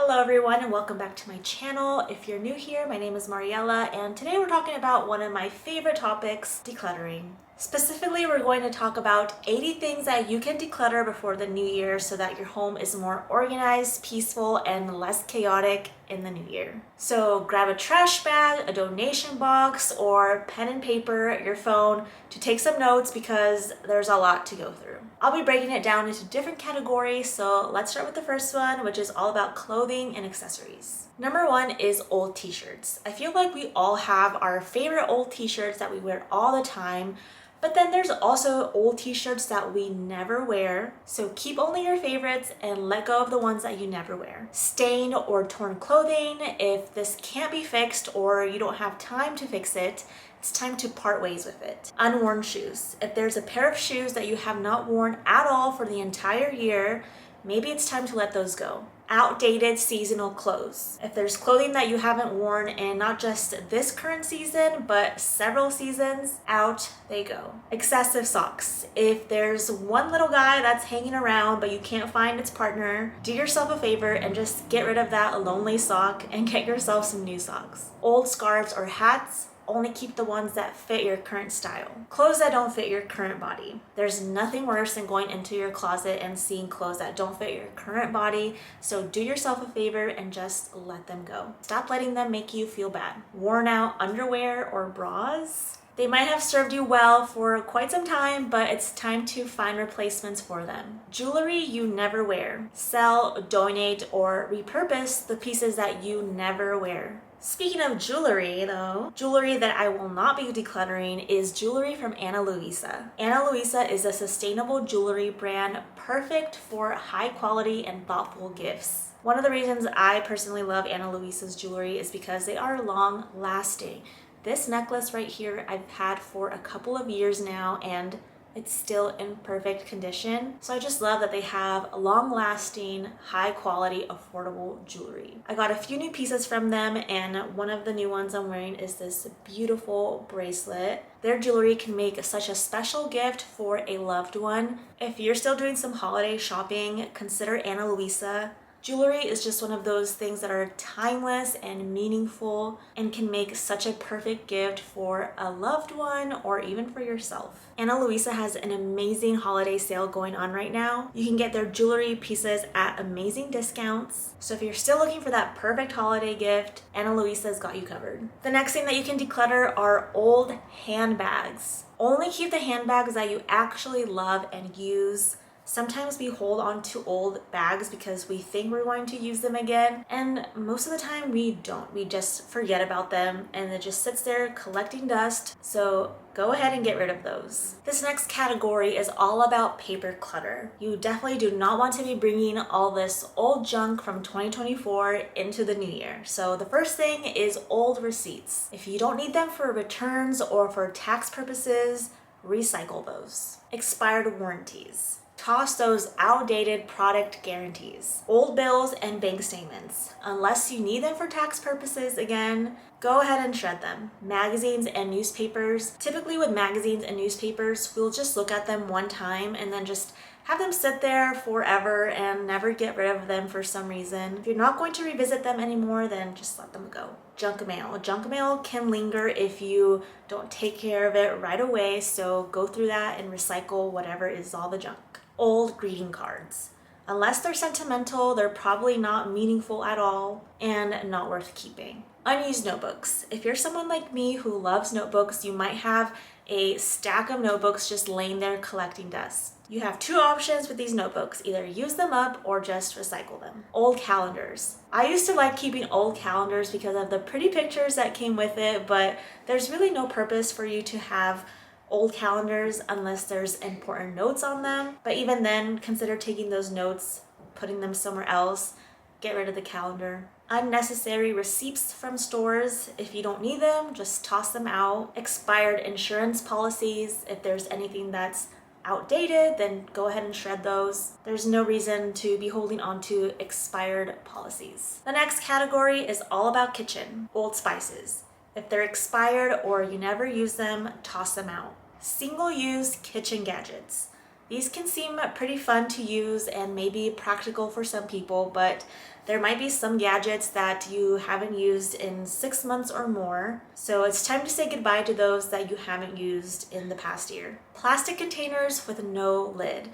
Hello everyone and welcome back to my channel. If you're new here, my name is Mariela and today we're talking about one of my favorite topics, decluttering. Specifically, we're going to talk about 80 things that you can declutter before the new year so that your home is more organized, peaceful, and less chaotic in the new year. So grab a trash bag, a donation box, or pen and paper, your phone to take some notes because there's a lot to go through. I'll be breaking it down into different categories, so let's start with the first one, which is all about clothing and accessories. Number one is old t-shirts. I feel like we all have our favorite old t-shirts that we wear all the time, but then there's also old t-shirts that we never wear. So keep only your favorites and let go of the ones that you never wear. Stained or torn clothing, if this can't be fixed or you don't have time to fix it, it's time to part ways with it. Unworn shoes. If there's a pair of shoes that you have not worn at all for the entire year, maybe it's time to let those go. Outdated seasonal clothes. If there's clothing that you haven't worn in not just this current season, but several seasons, out they go. Excessive socks. If there's one little guy that's hanging around but you can't find its partner, do yourself a favor and just get rid of that lonely sock and get yourself some new socks. Old scarves or hats. Only keep the ones that fit your current style. Clothes that don't fit your current body. There's nothing worse than going into your closet and seeing clothes that don't fit your current body, so do yourself a favor and just let them go. Stop letting them make you feel bad. Worn out underwear or bras. They might have served you well for quite some time, but it's time to find replacements for them. Jewelry you never wear. Sell, donate, or repurpose the pieces that you never wear. Speaking of jewelry though, jewelry that I will not be decluttering is jewelry from Ana Luisa. Ana Luisa is a sustainable jewelry brand perfect for high quality and thoughtful gifts. One of the reasons I personally love Ana Luisa's jewelry is because they are long lasting. This necklace right here I've had for a couple of years now and it's still in perfect condition. So I just love that they have long-lasting, high-quality, affordable jewelry. I got a few new pieces from them and one of the new ones I'm wearing is this beautiful bracelet. Their jewelry can make such a special gift for a loved one. If you're still doing some holiday shopping, consider Ana Luisa. Jewelry is just one of those things that are timeless and meaningful and can make such a perfect gift for a loved one or even for yourself. Ana Luisa has an amazing holiday sale going on right now. You can get their jewelry pieces at amazing discounts. So if you're still looking for that perfect holiday gift, Ana Luisa's got you covered. The next thing that you can declutter are old handbags. Only keep the handbags that you actually love and use. Sometimes we hold on to old bags because we think we're going to use them again, and most of the time we don't. We just forget about them and it just sits there collecting dust, so go ahead and get rid of those. This next category is all about paper clutter. You definitely do not want to be bringing all this old junk from 2024 into the new year. So the first thing is old receipts. If you don't need them for returns or for tax purposes, recycle those. Expired warranties. Toss those outdated product guarantees. Old bills and bank statements. Unless you need them for tax purposes again, go ahead and shred them. Magazines and newspapers. Typically with magazines and newspapers, we'll just look at them one time and then just have them sit there forever and never get rid of them for some reason. If you're not going to revisit them anymore, then just let them go. Junk mail. Junk mail can linger if you don't take care of it right away, so go through that and recycle whatever is all the junk. Old greeting cards. Unless they're sentimental, they're probably not meaningful at all and not worth keeping. Unused notebooks. If you're someone like me who loves notebooks, you might have a stack of notebooks just laying there collecting dust. You have two options with these notebooks, either use them up or just recycle them. Old calendars. I used to like keeping old calendars because of the pretty pictures that came with it, but there's really no purpose for you to have old calendars unless there's important notes on them. But even then, consider taking those notes, putting them somewhere else, get rid of the calendar. Unnecessary receipts from stores. If you don't need them, just toss them out. Expired insurance policies. If there's anything that's outdated, then go ahead and shred those. There's no reason to be holding on to expired policies. The next category is all about kitchen. Old spices. If they're expired or you never use them, toss them out. Single-use kitchen gadgets. These can seem pretty fun to use and maybe practical for some people, but there might be some gadgets that you haven't used in 6 months or more, so it's time to say goodbye to those that you haven't used in the past year. Plastic containers with no lid.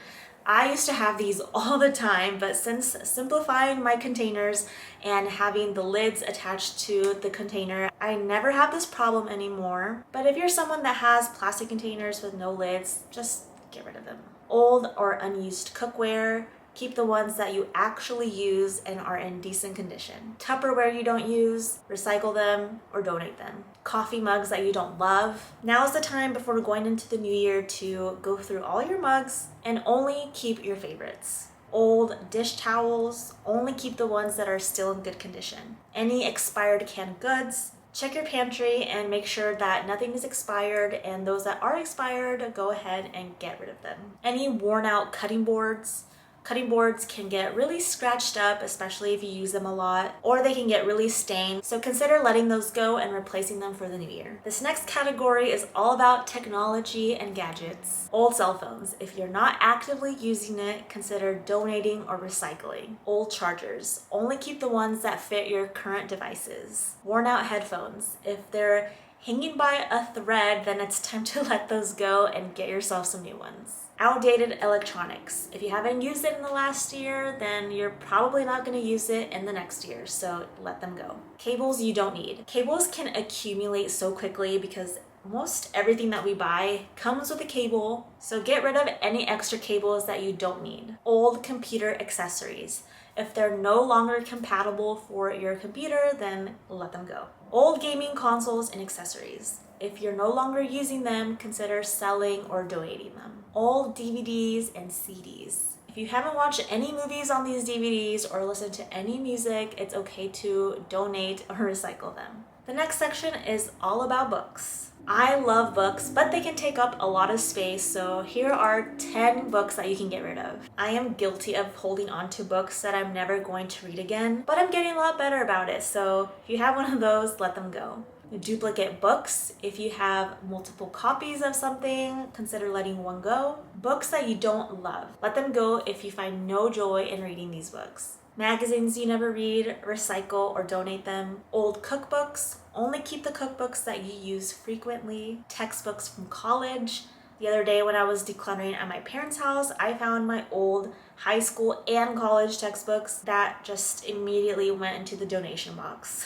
I used to have these all the time, but since simplifying my containers and having the lids attached to the container, I never have this problem anymore. But if you're someone that has plastic containers with no lids, just get rid of them. Old or unused cookware. Keep the ones that you actually use and are in decent condition. Tupperware you don't use, recycle them or donate them. Coffee mugs that you don't love. Now's the time before going into the new year to go through all your mugs and only keep your favorites. Old dish towels, only keep the ones that are still in good condition. Any expired canned goods, check your pantry and make sure that nothing is expired, and those that are expired, go ahead and get rid of them. Any worn out cutting boards. Cutting boards can get really scratched up, especially if you use them a lot, or they can get really stained, so consider letting those go and replacing them for the new year. This next category is all about technology and gadgets. Old cell phones. If you're not actively using it, consider donating or recycling. Old chargers. Only keep the ones that fit your current devices. Worn out headphones. If they're hanging by a thread, then it's time to let those go and get yourself some new ones. Outdated electronics. If you haven't used it in the last year, then you're probably not going to use it in the next year, so let them go. Cables you don't need. Cables can accumulate so quickly because most everything that we buy comes with a cable, so get rid of any extra cables that you don't need. Old computer accessories. If they're no longer compatible for your computer, then let them go. Old gaming consoles and accessories. If you're no longer using them, consider selling or donating them. Old DVDs and CDs. If you haven't watched any movies on these DVDs or listened to any music, it's okay to donate or recycle them. The next section is all about books. I love books, but they can take up a lot of space, so here are 10 books that you can get rid of. I am guilty of holding on to books that I'm never going to read again, but I'm getting a lot better about it, so if you have one of those, let them go. Duplicate books. If you have multiple copies of something, consider letting one go. Books that you don't love, let them go if you find no joy in reading these books. Magazines you never read, recycle or donate them. Old cookbooks, only keep the cookbooks that you use frequently. Textbooks from college. The other day when I was decluttering at my parents' house, I found my old high school and college textbooks that just immediately went into the donation box.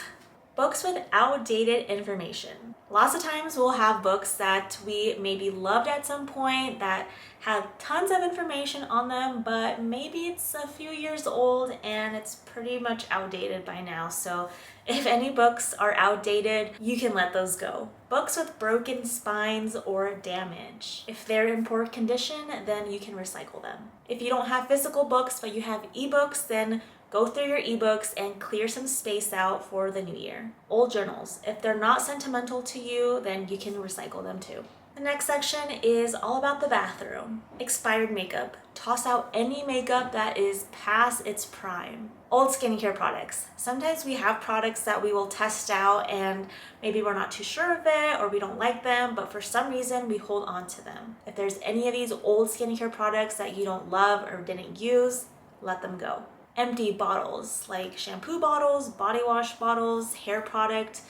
Books with outdated information. Lots of times we'll have books that we maybe loved at some point that have tons of information on them, but maybe it's a few years old and it's pretty much outdated by now. So if any books are outdated, you can let those go. Books with broken spines or damage. If they're in poor condition, then you can recycle them. If you don't have physical books, but you have ebooks, then go through your ebooks and clear some space out for the new year. Old journals. If they're not sentimental to you, then you can recycle them too. The next section is all about the bathroom. Expired makeup. Toss out any makeup that is past its prime. Old skincare products. Sometimes we have products that we will test out and maybe we're not too sure of it or we don't like them, but for some reason we hold on to them. If there's any of these old skincare products that you don't love or didn't use, let them go. Empty bottles like shampoo bottles, body wash bottles, hair product,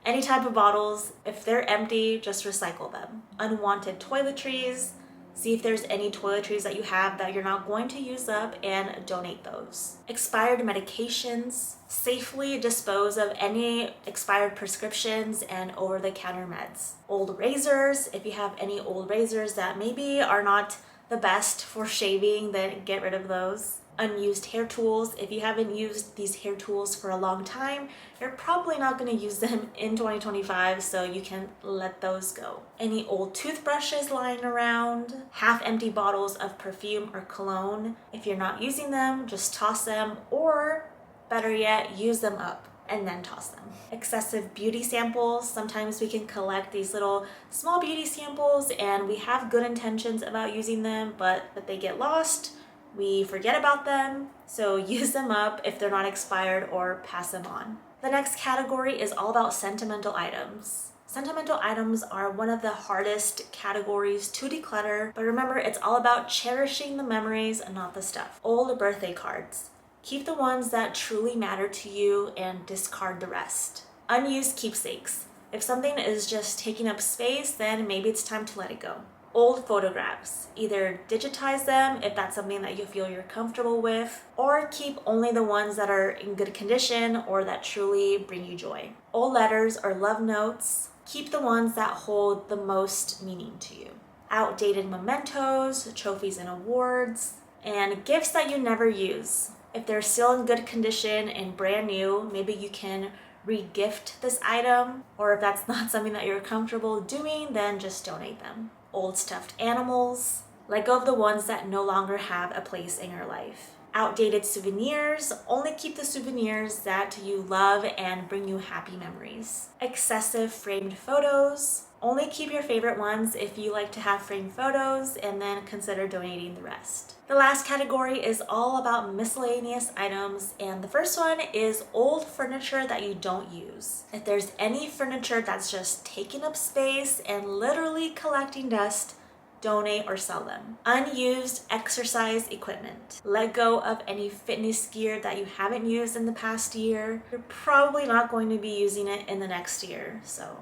any type of bottles. If they're empty, just recycle them. Unwanted toiletries. See if there's any toiletries that you have that you're not going to use up and donate those. Expired medications. Safely dispose of any expired prescriptions and over-the-counter meds. Old razors. If you have any old razors that maybe are not the best for shaving, then get rid of those. Unused hair tools. If you haven't used these hair tools for a long time, you're probably not going to use them in 2025, so you can let those go. Any old toothbrushes lying around, half-empty bottles of perfume or cologne. If you're not using them, just toss them, or better yet, use them up and then toss them. Excessive beauty samples. Sometimes we can collect these little small beauty samples and we have good intentions about using them, but they get lost. We forget about them, so use them up if they're not expired or pass them on. The next category is all about sentimental items. Sentimental items are one of the hardest categories to declutter, but remember, it's all about cherishing the memories and not the stuff. Old birthday cards. Keep the ones that truly matter to you and discard the rest. Unused keepsakes. If something is just taking up space, then maybe it's time to let it go. Old photographs. Either digitize them if that's something that you feel you're comfortable with, or keep only the ones that are in good condition or that truly bring you joy. Old letters or love notes. Keep the ones that hold the most meaning to you. Outdated mementos, trophies and awards, and gifts that you never use. If they're still in good condition and brand new, maybe you can re-gift this item, or if that's not something that you're comfortable doing, then just donate them. Old stuffed animals. Let go of the ones that no longer have a place in your life. Outdated souvenirs. Only keep the souvenirs that you love and bring you happy memories. Excessive framed photos. Only keep your favorite ones if you like to have framed photos, and then consider donating the rest. The last category is all about miscellaneous items, and the first one is old furniture that you don't use. If there's any furniture that's just taking up space and literally collecting dust, donate or sell them. Unused exercise equipment. Let go of any fitness gear that you haven't used in the past year. You're probably not going to be using it in the next year, so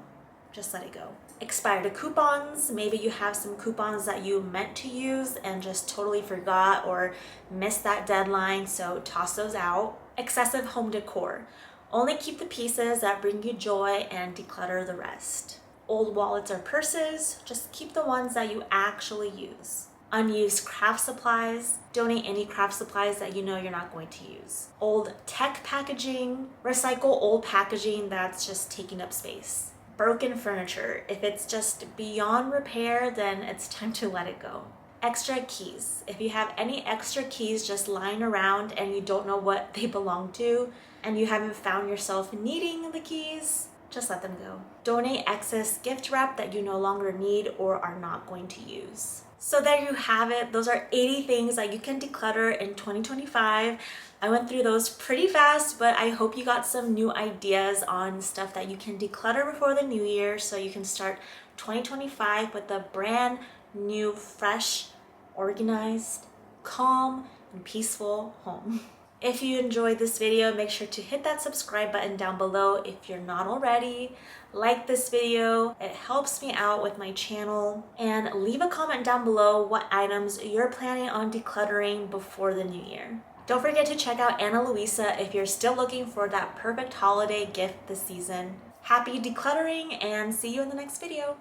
just let it go. Expired coupons. Maybe you have some coupons that you meant to use and just totally forgot or missed that deadline, so toss those out. Excessive home decor. Only keep the pieces that bring you joy and declutter the rest. Old wallets or purses, just keep the ones that you actually use. Unused craft supplies, donate any craft supplies that you know you're not going to use. Old tech packaging, recycle old packaging that's just taking up space. Broken furniture, if it's just beyond repair, then it's time to let it go. Extra keys, if you have any extra keys just lying around and you don't know what they belong to, and you haven't found yourself needing the keys, just let them go. Donate excess gift wrap that you no longer need or are not going to use. So there you have it. Those are 80 things that you can declutter in 2025. I went through those pretty fast, but I hope you got some new ideas on stuff that you can declutter before the new year so you can start 2025 with a brand new, fresh, organized, calm, and peaceful home. If you enjoyed this video, make sure to hit that subscribe button down below if you're not already. Like this video, it helps me out with my channel. And leave a comment down below what items you're planning on decluttering before the new year. Don't forget to check out Luisa if you're still looking for that perfect holiday gift this season. Happy decluttering and see you in the next video.